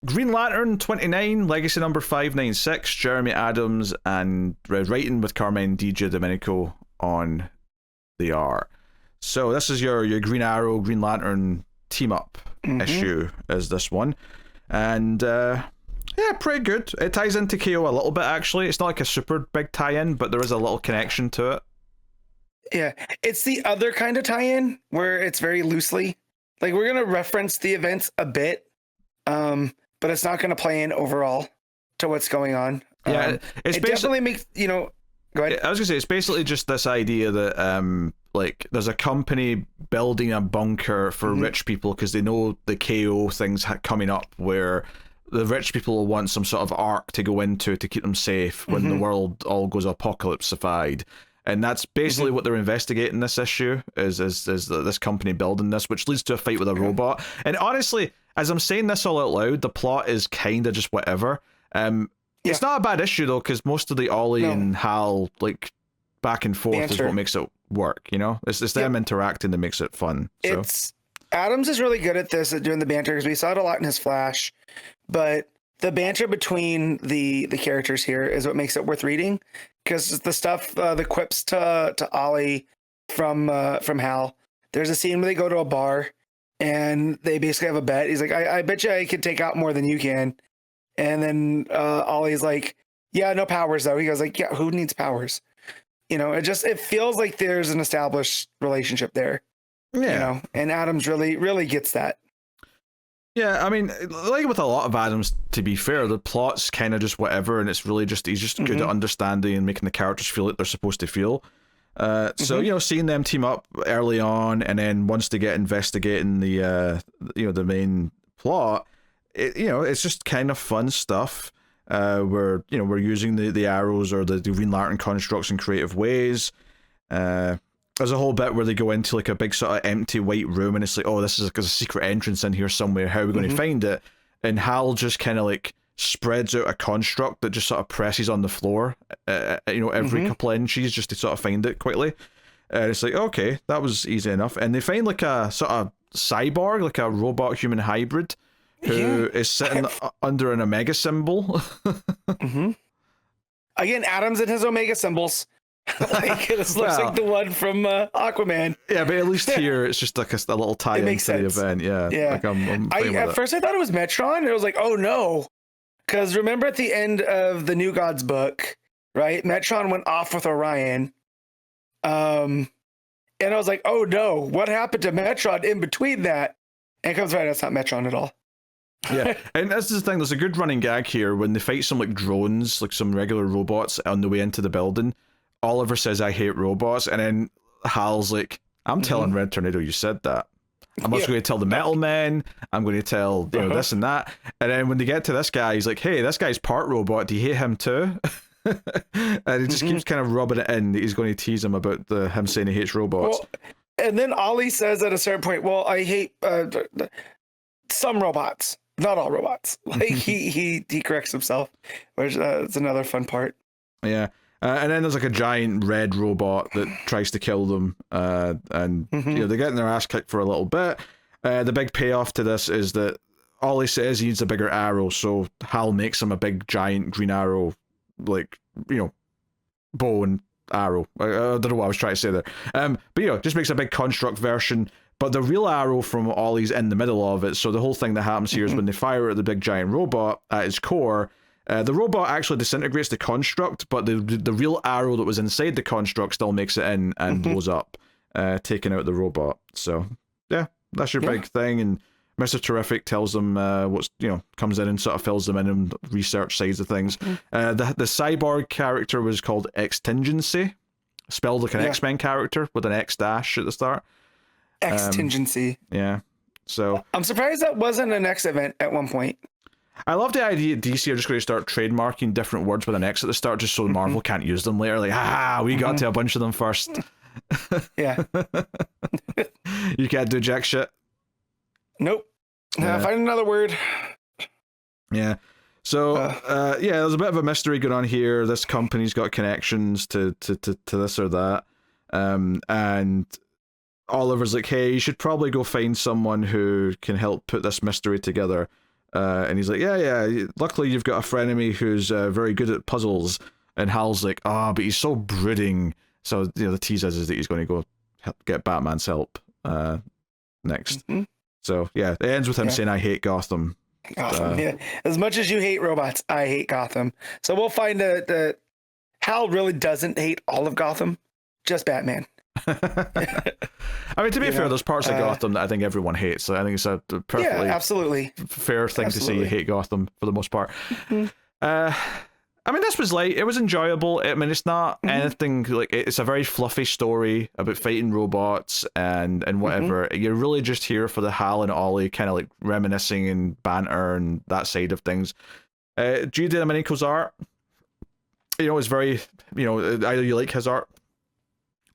Green Lantern 29, Legacy number 596, Jeremy Adams, and writing with Carmine Di Giandomenico on the art. So this is your Green Arrow, Green Lantern team-up issue, is this one. And yeah, pretty good. It ties into KO a little bit, actually. It's not like a super big tie-in, but there is a little connection to it. Yeah, it's the other kind of tie-in where it's very loosely. Like, we're going to reference the events a bit, but it's not going to play in overall to what's going on. Yeah, it definitely makes, go ahead. I was going to say, it's basically just this idea that like there's a company building a bunker for rich people because they know the KO thing's coming up, where the rich people will want some sort of ark to go into to keep them safe when the world all goes apocalypsified. And that's basically what they're investigating this issue, is this company building this, which leads to a fight with a robot. And honestly, as I'm saying this all out loud, the plot is kind of just whatever. It's not a bad issue though, because most of the Ollie and Hal like back and forth is what makes it work. It's them interacting that makes it fun. So. Adams is really good at this, at doing the banter, because we saw it a lot in his Flash, but the banter between the characters here is what makes it worth reading, because the stuff, the quips to Ollie from Hal. There's a scene where they go to a bar and they basically have a bet. He's like, I bet you I could take out more than you can. And then Ollie's like, yeah, no powers though. He goes like, yeah, who needs powers? It feels like there's an established relationship there. Yeah. And Adams really gets that. Yeah, I mean, like with a lot of Adams, to be fair, the plot's kind of just whatever, and it's really just, he's just good at understanding and making the characters feel like they're supposed to feel. So, seeing them team up early on, and then once they get investigating the main plot, it's just kind of fun stuff. We're using the arrows or the Green Lantern constructs in creative ways. There's a whole bit where they go into like a big sort of empty white room, and it's like, oh, this is like a secret entrance in here somewhere. How are we going to find it? And Hal just kind of like spreads out a construct that just sort of presses on the floor, every couple of inches just to sort of find it quickly. And it's like, okay, that was easy enough. And they find like a sort of cyborg, like a robot human hybrid, who is sitting under an Omega symbol. Again, Adams and his Omega symbols. Like, this looks like the one from Aquaman. Yeah, but at least here it's just like a little tie-in to the event. Yeah. Like at first I thought it was Metron, and I was like, oh no. Because remember at the end of the New Gods book, right? Metron went off with Orion. And I was like, oh no, what happened to Metron in between that? And it comes right, that's not Metron at all. Yeah, and this is the thing, there's a good running gag here when they fight some like drones, like some regular robots on the way into the building. Oliver says, I hate robots, and then Hal's like, I'm telling Red Tornado you said that. I'm also going to tell the Metal Men, I'm going to tell this and that. And then when they get to this guy, he's like, hey, this guy's part robot, do you hate him too? And he just keeps kind of rubbing it in that he's going to tease him about him saying he hates robots. Well, and then Ollie says at a certain point, well, I hate some robots, not all robots. Like he corrects himself, which is another fun part. Yeah. And then there's like a giant red robot that tries to kill them, and they're getting their ass kicked for a little bit. The big payoff to this is that Ollie says he needs a bigger arrow, so Hal makes him a big giant green arrow, like, bow and arrow. I don't know what I was trying to say there. But just makes a big construct version. But the real arrow from Ollie's in the middle of it, so the whole thing that happens here is when they fire at the big giant robot at its core, the robot actually disintegrates the construct, but the real arrow that was inside the construct still makes it in and blows up, taking out the robot. So, yeah, that's your big thing. And Mr. Terrific tells them comes in and sort of fills them in and research sides of things. The cyborg character was called Xtingency, spelled like an X-Men character with an X dash at the start. Xtingency. Yeah. So I'm surprised that wasn't an X event at one point. I love the idea that DC are just going to start trademarking different words with an X at the start just so Marvel can't use them later. Like, we got to a bunch of them first. Yeah. You can't do jack shit. Nope. Find another word. Yeah. So, there's a bit of a mystery going on here. This company's got connections to this or that. And Oliver's like, hey, you should probably go find someone who can help put this mystery together. And he's like, yeah. Luckily, you've got a frenemy who's very good at puzzles. And Hal's like, but he's so brooding. So the tease is that he's going to go get Batman's help next. Mm-hmm. So yeah, it ends with him saying, "I hate Gotham." Gotham, yeah. As much as you hate robots, I hate Gotham. So we'll find that Hal really doesn't hate all of Gotham, just Batman. I mean, to be fair, there's parts of Gotham that I think everyone hates. So I think it's a perfectly absolutely fair thing to say you hate Gotham for the most part. I mean, this was light. It was enjoyable. I mean, it's not anything like it's a very fluffy story about fighting robots and whatever. You're really just here for the Hal and Ollie kind of like reminiscing and banter and that side of things. G. Domenico's art, is very, either you like his art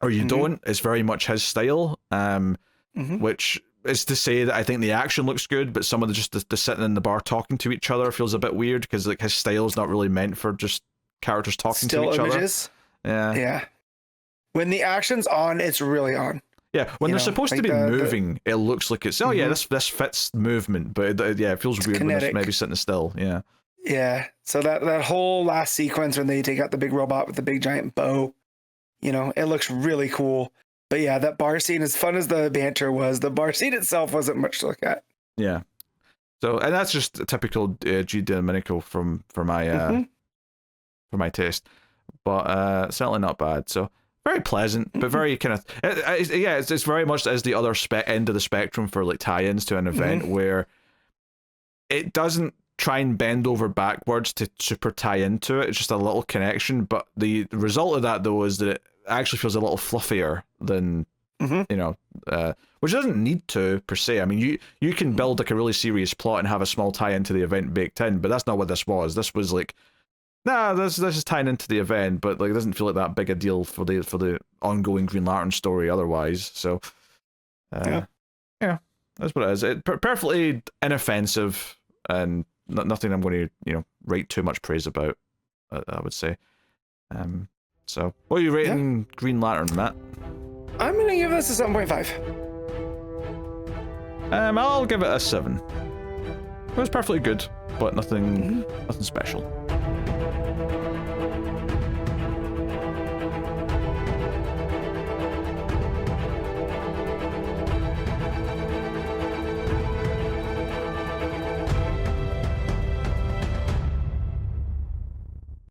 or you don't. It's very much his style, which is to say that I think the action looks good, but some of the sitting in the bar talking to each other feels a bit weird because like his style's not really meant for just characters talking to each images. Other. Yeah. When the action's on, it's really on. Yeah, when they're supposed to be moving, it looks like it's this fits movement, but it feels weird kinetic. When it's maybe sitting still. Yeah. Yeah. So that whole last sequence when they take out the big robot with the big giant bow, it looks really cool. But yeah, that bar scene, as fun as the banter was, the bar scene itself wasn't much to look at. Yeah. So, and that's just a typical G. Domenico for my taste, but certainly not bad. So very pleasant, but very kind of it's very much as the other end of the spectrum for like tie-ins to an event where it doesn't try and bend over backwards to super tie into it. It's just a little connection, but the result of that though is that it actually feels a little fluffier than which doesn't need to per se. I mean, you can build like a really serious plot and have a small tie into the event baked in, but that's not what this was. This was like, this is tying into the event, but like it doesn't feel like that big a deal for the ongoing Green Lantern story otherwise. So that's what it is. Perfectly inoffensive and nothing I'm going to write too much praise about, I would say. So, what are you rating Green Lantern, Matt? I'm going to give this a 7.5. I'll give it a 7. It was perfectly good, but nothing special.